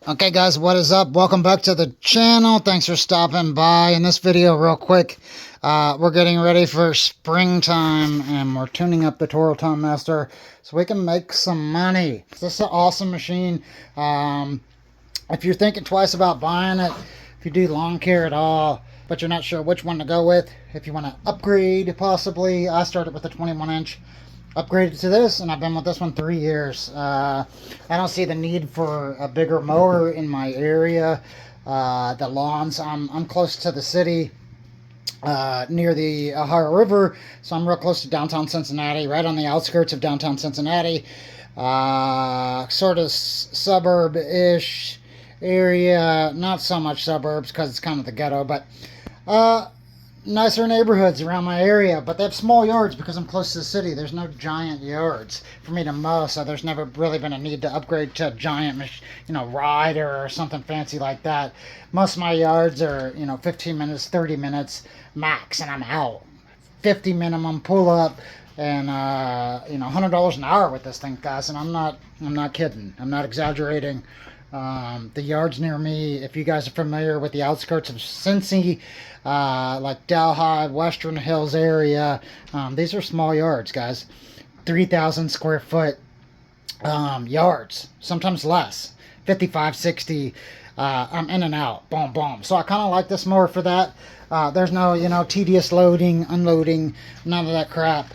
Okay guys, what is up? Welcome back to the channel. Thanks for stopping by. In this video, real quick, we're getting ready for springtime and we're tuning up the Toro TimeMaster so we can make some money. This is an awesome machine. If you're thinking twice about buying it, if you do lawn care at all, but you're not sure which one to go with, if you want to upgrade possibly, I started with a 21-inch. Upgraded to this, and I've been with this one 3 years. I don't see the need for a bigger mower in my area. The lawns, I'm close to the city, near the Ohio River, so I'm real close to downtown Cincinnati, right on the outskirts of downtown Cincinnati. Sort of suburb-ish area, not so much suburbs because it's kind of the ghetto, but nicer neighborhoods around my area, but they have small yards because I'm close to the city. There's no giant yards for me to mow, so there's never really been a need to upgrade to a giant, rider or something fancy like that. Most of my yards are, 15 minutes, 30 minutes max, and I'm out. 50 minimum pull up, and $100 an hour with this thing, guys. And I'm not kidding. I'm not exaggerating. The yards near me, if you guys are familiar with the outskirts of Cincy, like Delhi, Western Hills area, these are small yards, guys. 3,000 square foot yards, sometimes less, 55, 60. I'm in and out, boom, boom. So I kind of like this mower for that. There's no, tedious loading, unloading, none of that crap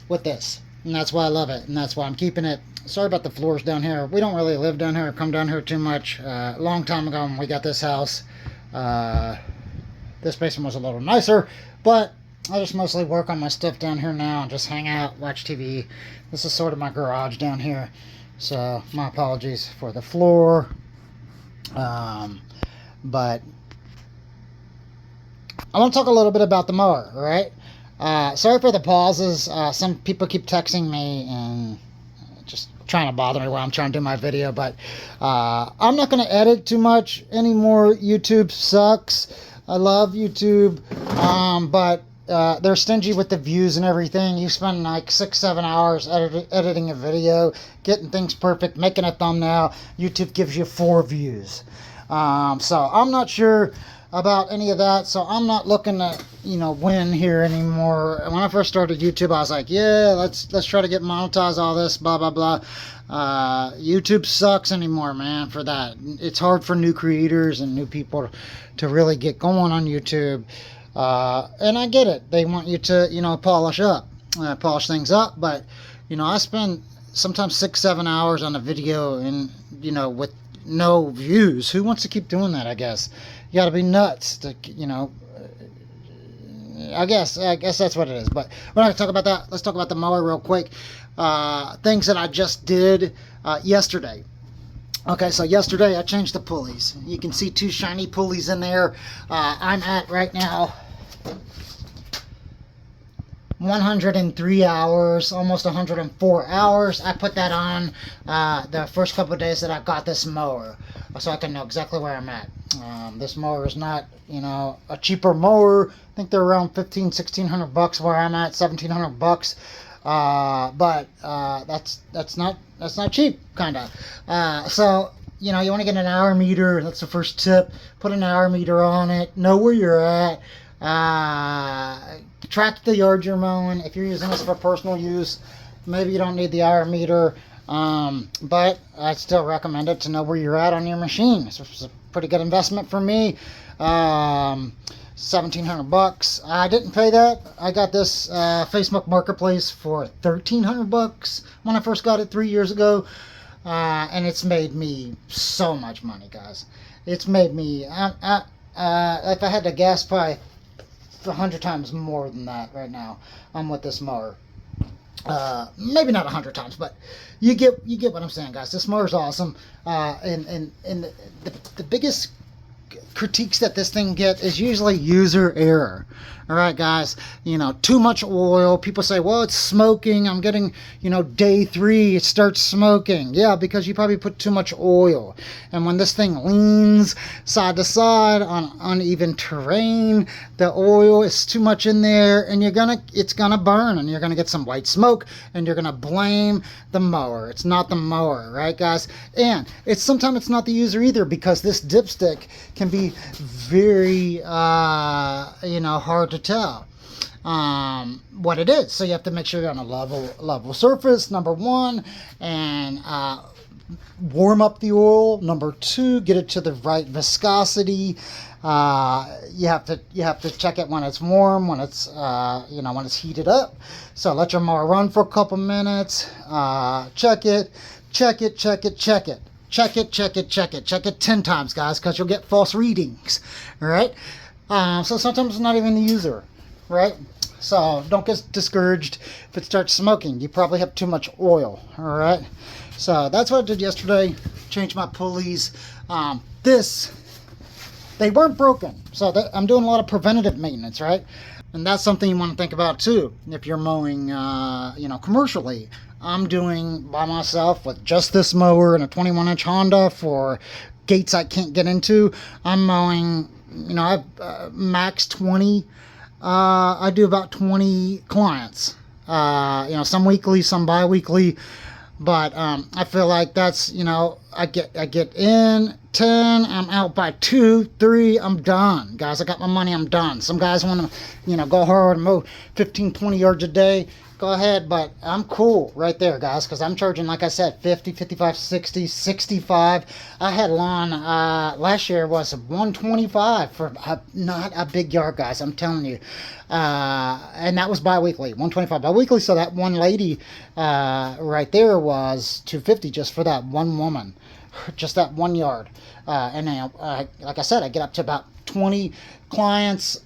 with this. And that's why I love it, and that's why I'm keeping it. Sorry about the floors down here. We don't really live down here or come down here too much. A long time ago when we got this house, this basement was a little nicer, but I just mostly work on my stuff down here now and just hang out, watch TV. This is sort of my garage down here, so my apologies for the floor. But I want to talk a little bit about the mower, all right? Sorry for the pauses. Some people keep texting me and just trying to bother me while I'm trying to do my video, but I'm not going to edit too much anymore. YouTube sucks. I love YouTube, but they're stingy with the views and everything. You spend like 6-7 hours editing a video, getting things perfect, making a thumbnail. YouTube gives you 4 views. So I'm not sure about any of that, so I'm not looking to win here anymore. When I first started YouTube, I was like, yeah, let's try to get monetized, all this blah blah blah. YouTube sucks anymore, man, for that. It's hard for new creators and new people to really get going on YouTube, and I get it. They want you to polish things up, but I spend sometimes 6-7 hours on a video and with no views. Who wants to keep doing that? I guess you got to be nuts to I guess that's what it is, but we're not going to talk about that. Let's talk about the mower real quick. Things that I just did yesterday. Okay, so yesterday I changed the pulleys. You can see 2 shiny pulleys in there. I'm at right now 103 hours, almost 104 hours. I put that on the first couple of days that I got this mower, so I can know exactly where I'm at. This mower is not, a cheaper mower. I think they're around $1,500-$1,600 where I'm at, $1,700. But that's not cheap, kind of. So you want to get an hour meter. That's the first tip. Put an hour meter on it. Know where you're at. Track the yard you're mowing. If you're using this for personal use, maybe you don't need the hour meter, but I still recommend it to know where you're at on your machine. It's a pretty good investment for me. $1,700. I didn't pay that. I got this Facebook Marketplace for $1,300 when I first got it 3 years ago, and it's made me so much money, guys. It's made me if I had to guess, probably 100 times more than that right now. I'm with this mower. Maybe not 100 times, but you get what I'm saying, guys. This mower is awesome. And the biggest critiques that this thing gets is usually user error. All right, guys, too much oil. People say, well, it's smoking. I'm getting, day 3, it starts smoking. Yeah, because you probably put too much oil. And when this thing leans side to side on uneven terrain, the oil is too much in there, and it's gonna burn, and you're gonna get some white smoke, and you're gonna blame the mower. It's not the mower, right, guys? And sometimes it's not the user either, because this dipstick can be very, hard to tell what it is. So you have to make sure you're on a level surface, number 1, and warm up the oil. Number 2, get it to the right viscosity. You have to check it when it's warm, when it's when it's heated up. So let your mower run for a couple minutes. Check it. Check it 10 times, guys, because you'll get false readings. All right. So sometimes it's not even the user, right? So don't get discouraged if it starts smoking. You probably have too much oil. All right. So that's what I did yesterday. Changed my pulleys. They weren't broken. So I'm doing a lot of preventative maintenance, right? And that's something you want to think about too. If you're mowing, commercially. I'm doing by myself with just this mower and a 21-inch Honda for gates I can't get into. I'm mowing, I have max 20. I do about 20 clients. Some weekly, some bi-weekly. But I feel like that's, I get in 10, I'm out by 2, 3, I'm done. Guys, I got my money, I'm done. Some guys want to, go hard and mow 15, 20 yards a day. Go ahead, but I'm cool right there, guys, because I'm charging, like I said, 50, 55, 60, 65. I had lawn last year was 125 for not a big yard, guys, I'm telling you. And that was bi-weekly, 125 bi-weekly. So that one lady right there was 250 just for that one woman, just that 1 yard. And like I said, I get up to about 20 clients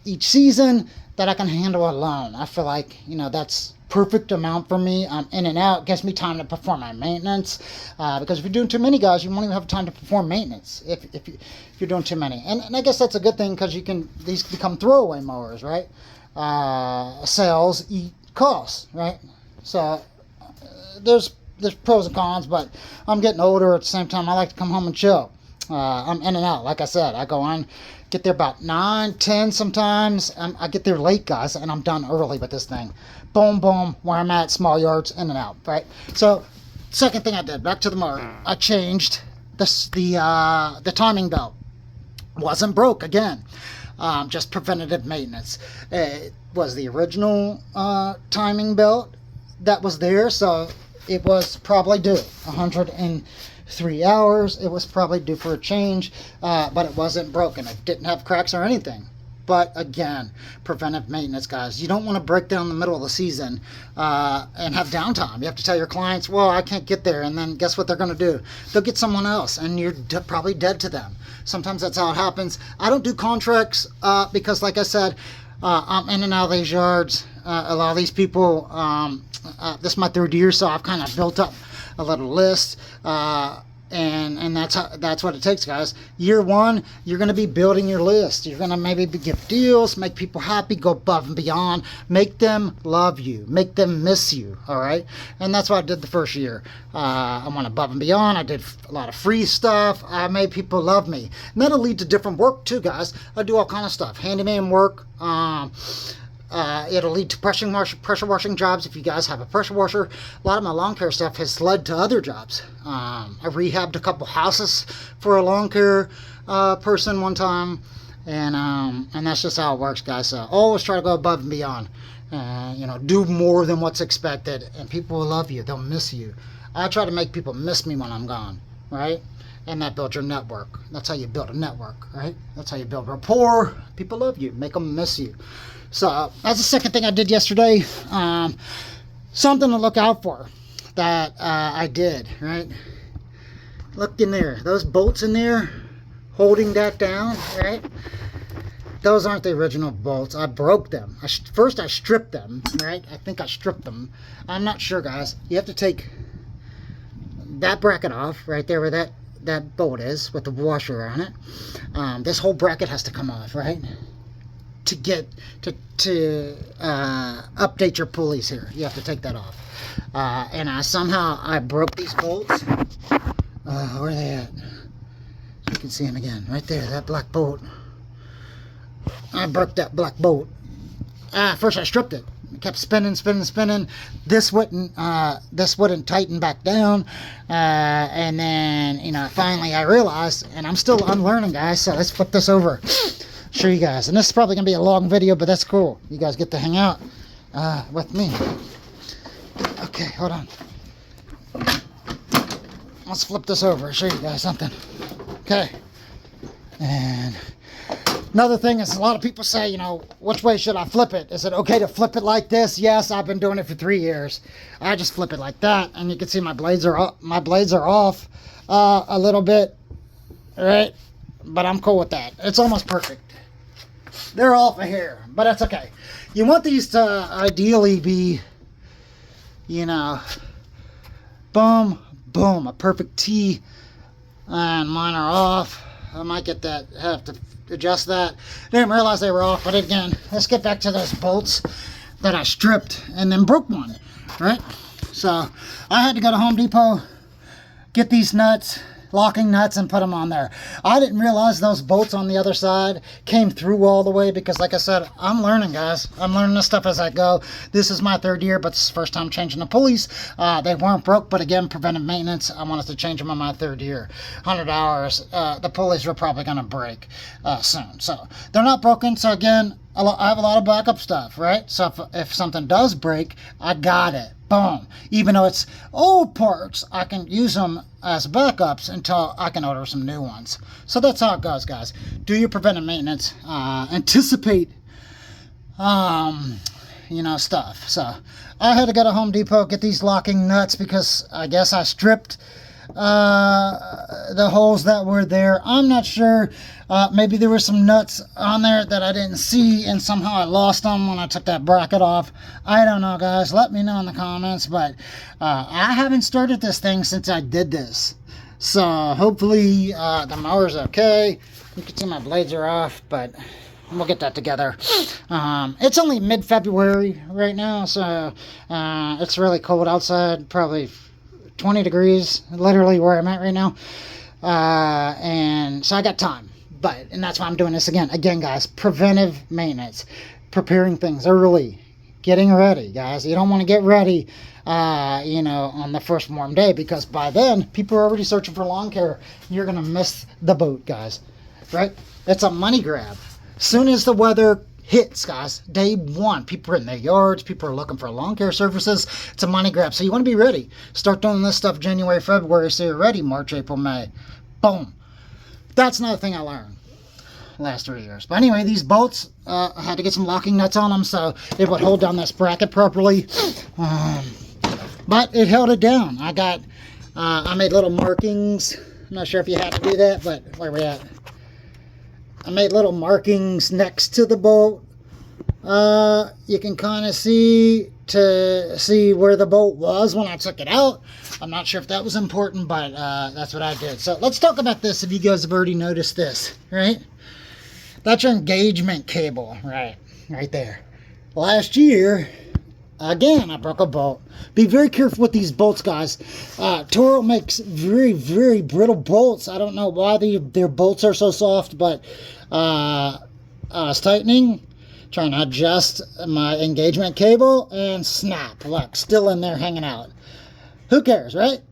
each season that I can handle alone. I feel like, that's perfect amount for me. I'm in and out. It gives me time to perform my maintenance. Because if you're doing too many, guys, you won't even have time to perform maintenance if you're doing too many. And I guess that's a good thing, because these become throwaway mowers, right? Sales eat costs, right? So there's pros and cons, but I'm getting older. At the same time, I like to come home and chill. I'm in and out. Like I said, I go on, get there about 9, 10 sometimes. I get there late, guys, and I'm done early with this thing. Boom, boom, where I'm at, small yards, in and out, right? So, second thing I did, back to the mower, I changed the timing belt. Wasn't broke, again. Just preventative maintenance. It was the original timing belt that was there, so it was probably due 103 hours. It was probably due for a change, but it wasn't broken. It didn't have cracks or anything. But again, preventive maintenance, guys. You don't want to break down the middle of the season and have downtime. You have to tell your clients, well, I can't get there. And then guess what they're going to do? They'll get someone else, and you're probably dead to them. Sometimes that's how it happens. I don't do contracts because, like I said, I'm in and out of these yards. A lot of these people, this is my 3rd year, so I've kind of built up a little list. And that's what it takes, guys. Year 1, you're going to be building your list. You're going to maybe give deals, make people happy, go above and beyond, make them love you, make them miss you, all right? And that's what I did the first year. I went above and beyond. I did a lot of free stuff. I made people love me. And that'll lead to different work too, guys. I do all kind of stuff. Handyman work. It'll lead to pressure washing jobs if you guys have a pressure washer. A lot of my lawn care stuff has led to other jobs. I rehabbed a couple houses for a lawn care person one time, and that's just how it works, guys. So always try to go above and beyond. Do more than what's expected, and people will love you. They'll miss you. I try to make people miss me when I'm gone, right? And that builds your network. That's how you build a network, right? That's how you build rapport. People love you. Make them miss you. So that's the second thing I did yesterday. Something to look out for that I did, right? Look in there. Those bolts in there holding that down, right? Those aren't the original bolts. I broke them. First I stripped them, right? I think I stripped them. I'm not sure, guys. You have to take that bracket off right there where that bolt is with the washer on it. This whole bracket has to come off, right? to get to update your pulleys here. You have to take that off. And somehow I broke these bolts. Where are they at? You can see them again right there, that black bolt. I broke that black bolt. First I stripped it. It kept spinning. This wouldn't tighten back down. And then, finally I realized, and I'm still unlearning, guys, so let's flip this over. Show you guys. And this is probably going to be a long video, but that's cool. You guys get to hang out with me. Okay, hold on. Let's flip this over, show you guys something. Okay. And another thing is, a lot of people say, which way should I flip it? Is it okay to flip it like this? Yes, I've been doing it for 3 years. I just flip it like that, and you can see my blades are off a little bit, right? But I'm cool with that. It's almost perfect. They're off of here, but that's okay. You want these to ideally be, boom, boom, a perfect T. And mine are off. I might have to adjust that. Didn't realize they were off, but again, let's get back to those bolts that I stripped and then broke one, right? So I had to go to Home Depot, get these nuts, locking nuts, and put them on there. I didn't realize those bolts on the other side came through all the way because, like I said, I'm learning, guys. I'm learning this stuff as I go. This is my 3rd year, but it's the first time changing the pulleys. They weren't broke, but again, preventive maintenance. I wanted to change them in my 3rd year. 100 hours. The pulleys were probably going to break soon. So they're not broken. So again, I have a lot of backup stuff, right? So if something does break, I got it. Boom. Even though it's old parts, I can use them as backups until I can order some new ones. So that's how it goes, guys. Do your preventive maintenance. Anticipate, stuff. So I had to go to Home Depot, get these locking nuts because I guess I stripped the holes that were there. I'm not sure. Maybe there were some nuts on there that I didn't see and somehow I lost them when I took that bracket off. I don't know, guys. Let me know in the comments. But I haven't started this thing since I did this. So hopefully the mower's okay. You can see my blades are off, but we'll get that together. It's only mid-February right now, so it's really cold outside. Probably 20 degrees, literally where I'm at right now. And so I got time. And that's why I'm doing this again. Again, guys, preventive maintenance. Preparing things early. Getting ready, guys. You don't want to get ready, on the first warm day because by then, people are already searching for lawn care. You're going to miss the boat, guys. Right? It's a money grab. Soon as the weather hits, guys, day one, people are in their yards, people are looking for lawn care services. It's a money grab. So you want to be ready. Start doing this stuff January, February, so you're ready March, April, May. Boom. That's another thing I learned last 3 years. But anyway, these bolts, I had to get some locking nuts on them so it would hold down this bracket properly. But it held it down. I made little markings. I'm not sure if you had to do that, but where we at? I made little markings next to the bolt. You can kind of see where the bolt was when I took it out. I'm not sure if that was important, but that's what I did. So let's talk about this if you guys have already noticed this, right? That's your engagement cable, right there. Last year, again, I broke a bolt. Be very careful with these bolts, guys. Toro makes very, very brittle bolts. I don't know why their bolts are so soft, but I was tightening, trying to adjust my engagement cable, and snap. Look, still in there hanging out. Who cares, right?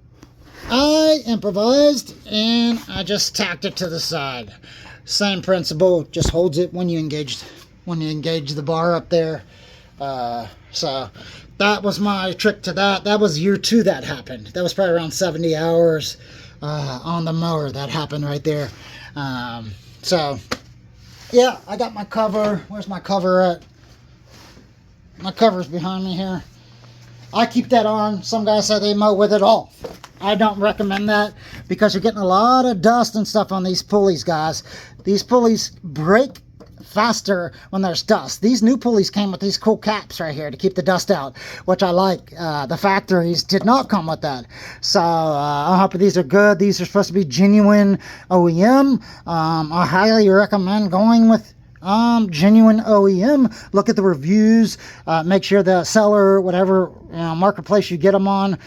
I improvised, and I just tacked it to the side. Same principle, just holds it when you engage the bar up there. So that was my trick to that. That was year 2 that happened. That was probably around 70 hours on the mower that happened right there. So yeah, I got my cover. Where's my cover at? My cover's behind me here. I keep that on. Some guys say they mow with it off. I don't recommend that because you're getting a lot of dust and stuff on these pulleys, guys. These pulleys break faster when there's dust. These new pulleys came with these cool caps right here to keep the dust out, which I like. The factories did not come with that. So I hope these are good. These are supposed to be genuine OEM. I highly recommend going with genuine OEM. Look at the reviews. Make sure the seller, whatever marketplace you get them on,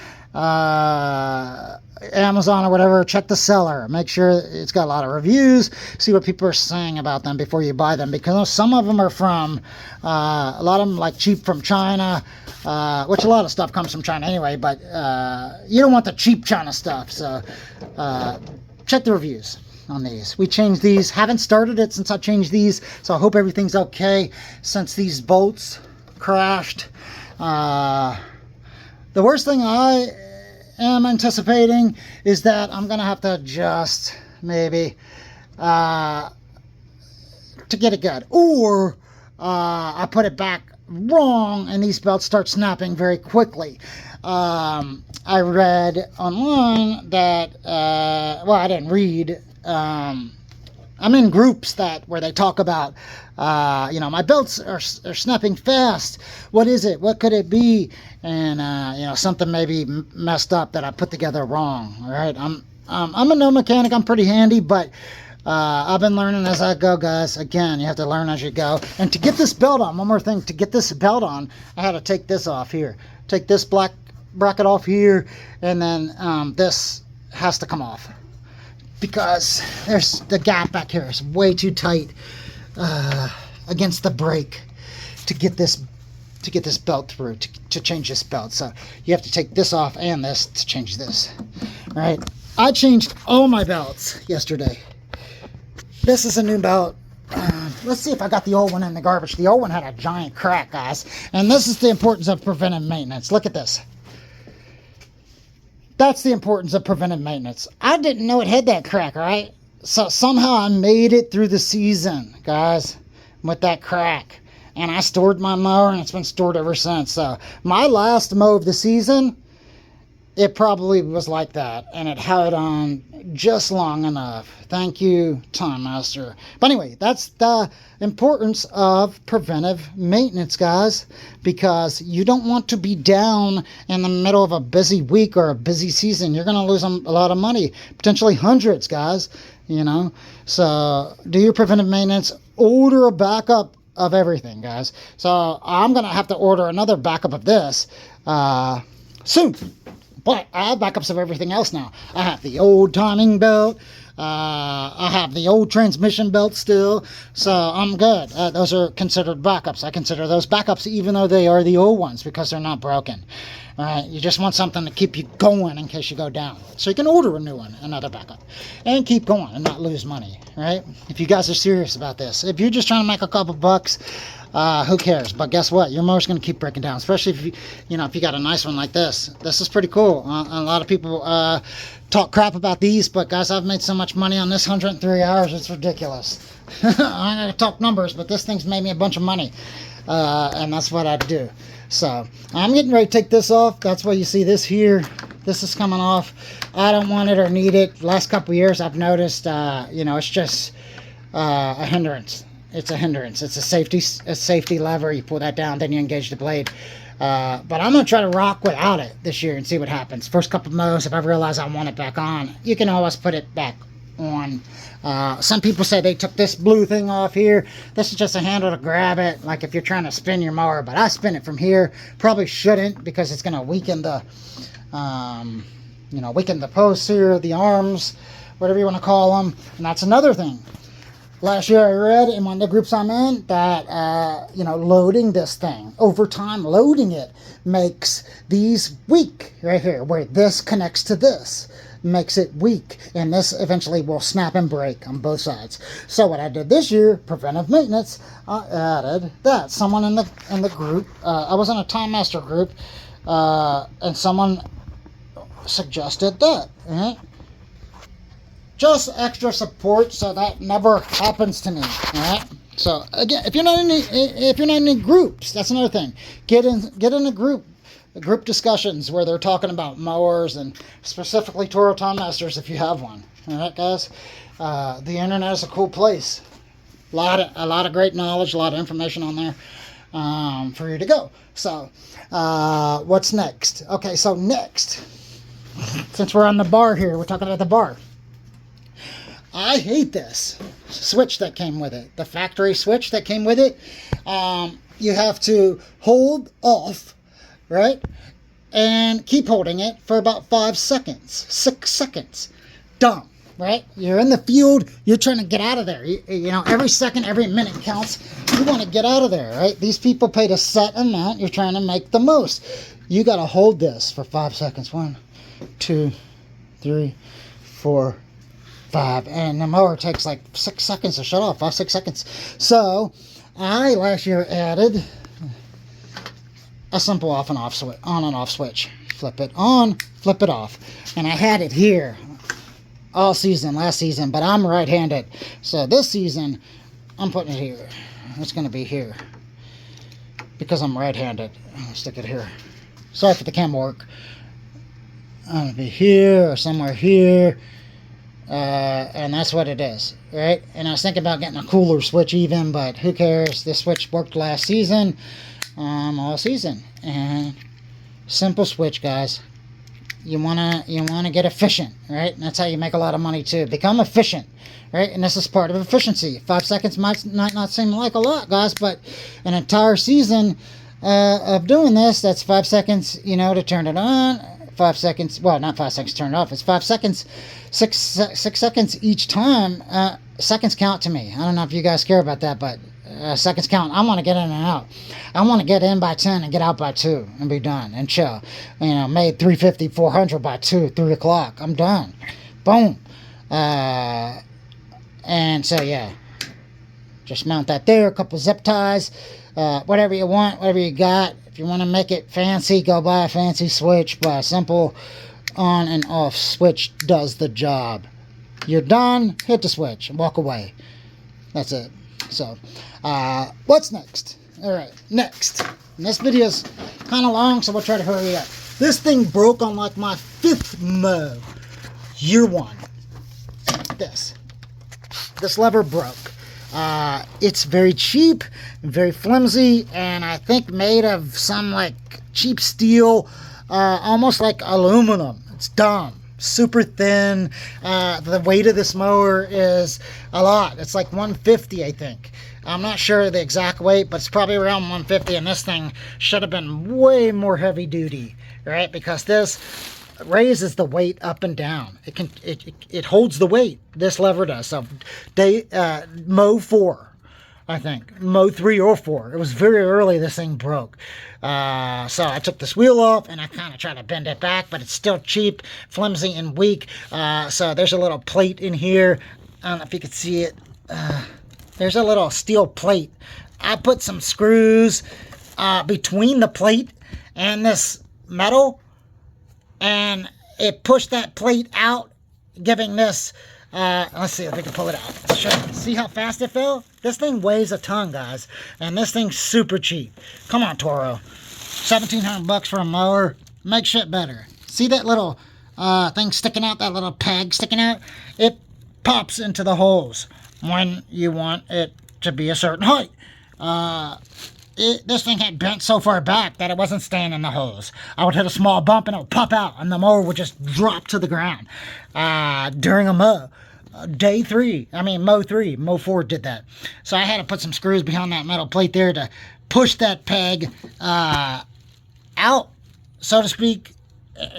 Amazon or whatever, check the seller. Make sure it's got a lot of reviews. See what people are saying about them before you buy them, because some of them are from a lot of them like cheap from China, which a lot of stuff comes from China anyway, but you don't want the cheap China stuff. So check the reviews on these. We changed these. Haven't started it since I changed these, so I hope everything's okay since these bolts crashed. The worst thing I am anticipating is that I'm gonna have to adjust maybe to get it good, or I put it back wrong and these belts start snapping very quickly. I read online that well, I didn't read, I'm in groups where they talk about my belts are snapping fast. What is it? What could it be? And something maybe messed up that I put together wrong. All right, I'm a no mechanic. I'm pretty handy, but I've been learning as I go, guys. Again, you have to learn as you go. And to get this belt on, one more thing, to get this belt on, I had to take this off here. Take this black bracket off here, and then this has to come off, because there's the gap back here is way too tight against the brake to get this belt through, to change this belt. So you have to take this off and this to change this. All right, I changed all my belts yesterday. This is a new belt. Let's see if I got the old one in the garbage. The old one had a giant crack, guys, and this is the importance of preventive maintenance. Look at this. That's the importance of preventive maintenance. I didn't know it had that crack, right? So somehow I made it through the season, guys, with that crack. And I stored my mower, and it's been stored ever since. So my last mow of the season, it probably was like that. And it held on just long enough. Thank you, TimeMaster. But anyway, that's the importance of preventive maintenance, guys, because you don't want to be down in the middle of a busy week or a busy season. You're going to lose a lot of money, potentially hundreds, guys, So do your preventive maintenance. Order a backup of everything, guys. So I'm going to have to order another backup of this soon. But I have backups of everything else now. I have the old timing belt. I have the old transmission belt still. So I'm good. Those are considered backups. I consider those backups even though they are the old ones, because they're not broken. All right, you just want something to keep you going in case you go down. So you can order a new one, another backup, and keep going and not lose money, right? If you guys are serious about this. If you're just trying to make a couple bucks, who cares? But guess what? Your mower's going to keep breaking down, especially if if you got a nice one like this. This is pretty cool. A lot of people talk crap about these, but guys, I've made so much money on this 103 hours, it's ridiculous. I'm not going to talk numbers, but this thing's made me a bunch of money, and that's what I do. So I'm getting ready to take this off. That's why you see this here. This is coming off. I don't want it or need it. The last couple of years I've noticed, it's just a hindrance. It's a hindrance. It's a safety lever. You pull that down, then you engage the blade. But I'm going to try to rock without it this year and see what happens. First couple of mows, if I realize I want it back on, you can always put it back on. Some people say they took this blue thing off here. This is just a handle to grab it, like if you're trying to spin your mower, but I spin it from here. Probably shouldn't, because it's going to weaken the weaken the posts here, the arms, whatever you want to call them. And that's another thing. Last year I read in one of the groups I'm in that loading this thing over time, loading it makes these weak right here, where this connects to this, makes it weak, and this eventually will snap and break on both sides. So what I did this year, preventive maintenance, I added that. Someone in the group, I was in a TimeMaster group, and someone suggested that. Right? Just extra support so that never happens to me. All right. So again, if you're not in any groups, that's another thing. Get in a group discussions where they're talking about mowers, and specifically Toro TimeMasters if you have one. All right, guys. The internet is a cool place. A lot of great knowledge, a lot of information on there for you to go. So what's next? Okay, so next, since we're on the bar here, we're talking about the bar. I hate this switch that came with it. The factory switch that came with it. You have to hold off, right? And keep holding it for about 5 seconds, 6 seconds. Dumb, right? You're in the field. You're trying to get out of there. You know, every second, every minute counts. You want to get out of there, right? These people paid a set amount. You're trying to make the most. You got to hold this for 5 seconds. 1, 2, 3, 4, 5. And the mower takes like 6 seconds to shut off. 5, 6 seconds. So I last year added a simple off and off switch, on and off switch. Flip it on, flip it off. And I had it here all season, last season, but I'm right-handed. So this season, I'm putting it here. It's going to be here because I'm right-handed. I'll stick it here. Sorry for the camera work. I'm going to be here or somewhere here. And that's what it is, right? And I was thinking about getting a cooler switch even, but who cares? This switch worked last season. All season. And simple switch, guys. You wanna get efficient, right? And that's how you make a lot of money too. Become efficient, right? And this is part of efficiency. 5 seconds might not seem like a lot, guys, but an entire season of doing this, that's 5 seconds, you know, to turn it on. 5 seconds, well, not 5 seconds to turn it off. It's 5 seconds, 6 seconds each time. Seconds count to me. I don't know if you guys care about that, but seconds count. I want to get in and out. I want to get in by 10 and get out by 2 and be done and chill. You know, made 350, 400 by 2, 3 o'clock. I'm done. Boom. And so, yeah. Just mount that there. A couple zip ties. Whatever you want, whatever you got. If you want to make it fancy, go buy a fancy switch. But a simple on and off switch does the job. You're done. Hit the switch and walk away. That's it. So, what's next? All right, next. And this video's kind of long, so we'll try to hurry up. This thing broke on like my 5th mow. Year 1. This lever broke. It's very cheap, very flimsy, and I think made of some like cheap steel, almost like aluminum. It's dumb. Super thin. The weight of this mower is a lot. It's like 150, I think. I'm not sure the exact weight, but it's probably around 150, and this thing should have been way more heavy duty, right? Because this raises the weight up and down. It holds the weight. This lever does. So mow 4, I think. Mow 3 or 4. It was very early this thing broke. So I took this wheel off and I kind of tried to bend it back, but it's still cheap, flimsy, and weak. So there's a little plate in here. I don't know if you can see it. There's a little steel plate. I put some screws between the plate and this metal, and it pushed that plate out, giving this, let's see if we can pull it out. See how fast it fell? This thing weighs a ton, guys, and this thing's super cheap. Come on, Toro. $1,700 for a mower. Make shit better. See that little thing sticking out, that little peg sticking out? It pops into the holes when you want it to be a certain height. This thing had bent so far back that it wasn't staying in the hose. I would hit a small bump and it would pop out, and the mower would just drop to the ground during a mow. Mow 3, mow 4 did that. So I had to put some screws behind that metal plate there to push that peg out, so to speak,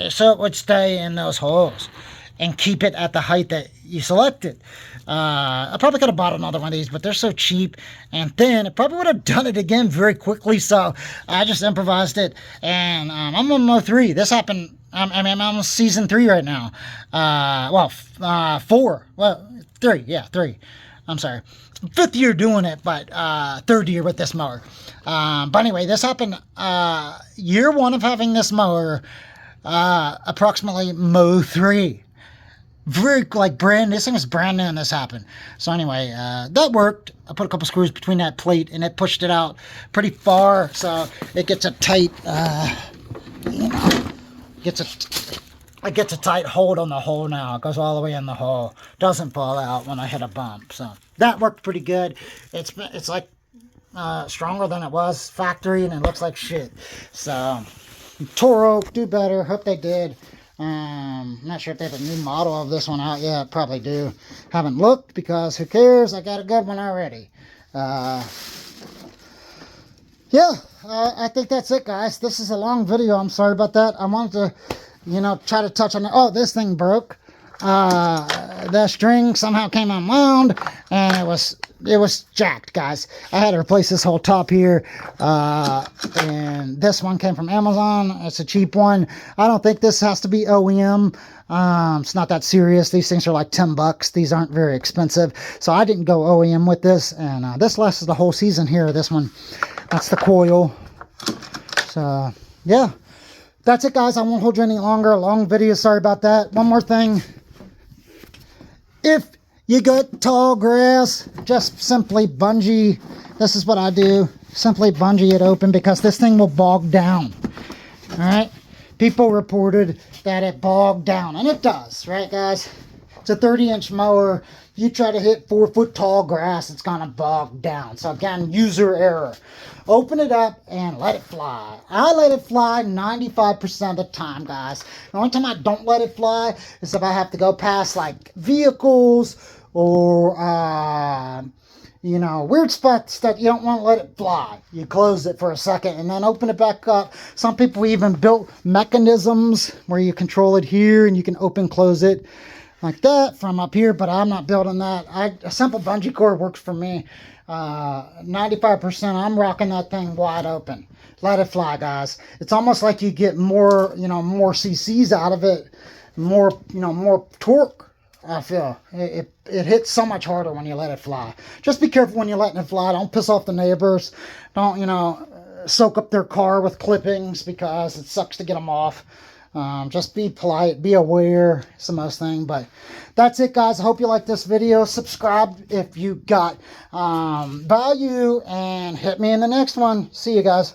so it would stay in those holes and keep it at the height that you selected. I probably could have bought another one of these, but they're so cheap and thin, it probably would have done it again very quickly, so I just improvised it, and I'm on mow 3. This happened, I'm on season 3 right now. 4. Well, 3, yeah, 3. I'm sorry. 5th year doing it, but 3rd year with this mower. But anyway, this happened year 1 of having this mower, approximately mow 3. Very, like, this thing is brand new and this happened. So anyway, that worked. I put a couple screws between that plate and it pushed it out pretty far, so it gets a tight, it gets a tight hold on the hole now. It goes all the way in the hole. Doesn't fall out when I hit a bump. So that worked pretty good. It's like stronger than it was factory, and it looks like shit. So Toro, do better. Hope they did. I'm not sure if they have a new model of this one out yet. Probably do. Haven't looked because who cares? I got a good one already. Yeah, I think that's it, guys. This is a long video. I'm sorry about that. I wanted to, you know, try to touch on it. Oh, this thing broke. The string somehow came unwound, and it was jacked, guys. I had to replace this whole top here, and this one came from Amazon. It's a cheap one. I don't think this has to be OEM. It's not that serious. These things are like $10. These aren't very expensive, so I didn't go OEM with this, and this lasts the whole season here. This one, that's the coil. So yeah, that's it, guys. I won't hold you any longer. A long video. Sorry about that. One more thing. If you got tall grass, just simply bungee. This is what I do. Simply bungee it open because this thing will bog down. All right. People reported that it bogged down, and it does, right, guys? It's a 30-inch mower. If you try to hit 4-foot tall grass, it's gonna bog down. So again, user error. Open it up and let it fly. I let it fly 95% of the time, guys. The only time I don't let it fly is if I have to go past like vehicles or you know, weird spots that you don't want to let it fly. You close it for a second and then open it back up. Some people even built mechanisms where you control it here and you can open close it like that from up here, but I'm not building that. A simple bungee cord works for me. 95%, I'm rocking that thing wide open. Let it fly, guys. It's almost like you get more, you know, more cc's out of it, more, you know, more torque. I feel it hits so much harder when you let it fly. Just be careful when you're letting it fly. Don't piss off the neighbors. Don't, you know, soak up their car with clippings because it sucks to get them off. Just be polite, be aware. It's the most thing. But that's it, guys. I hope you like this video. Subscribe if you got value, and hit me in the next one. See you guys.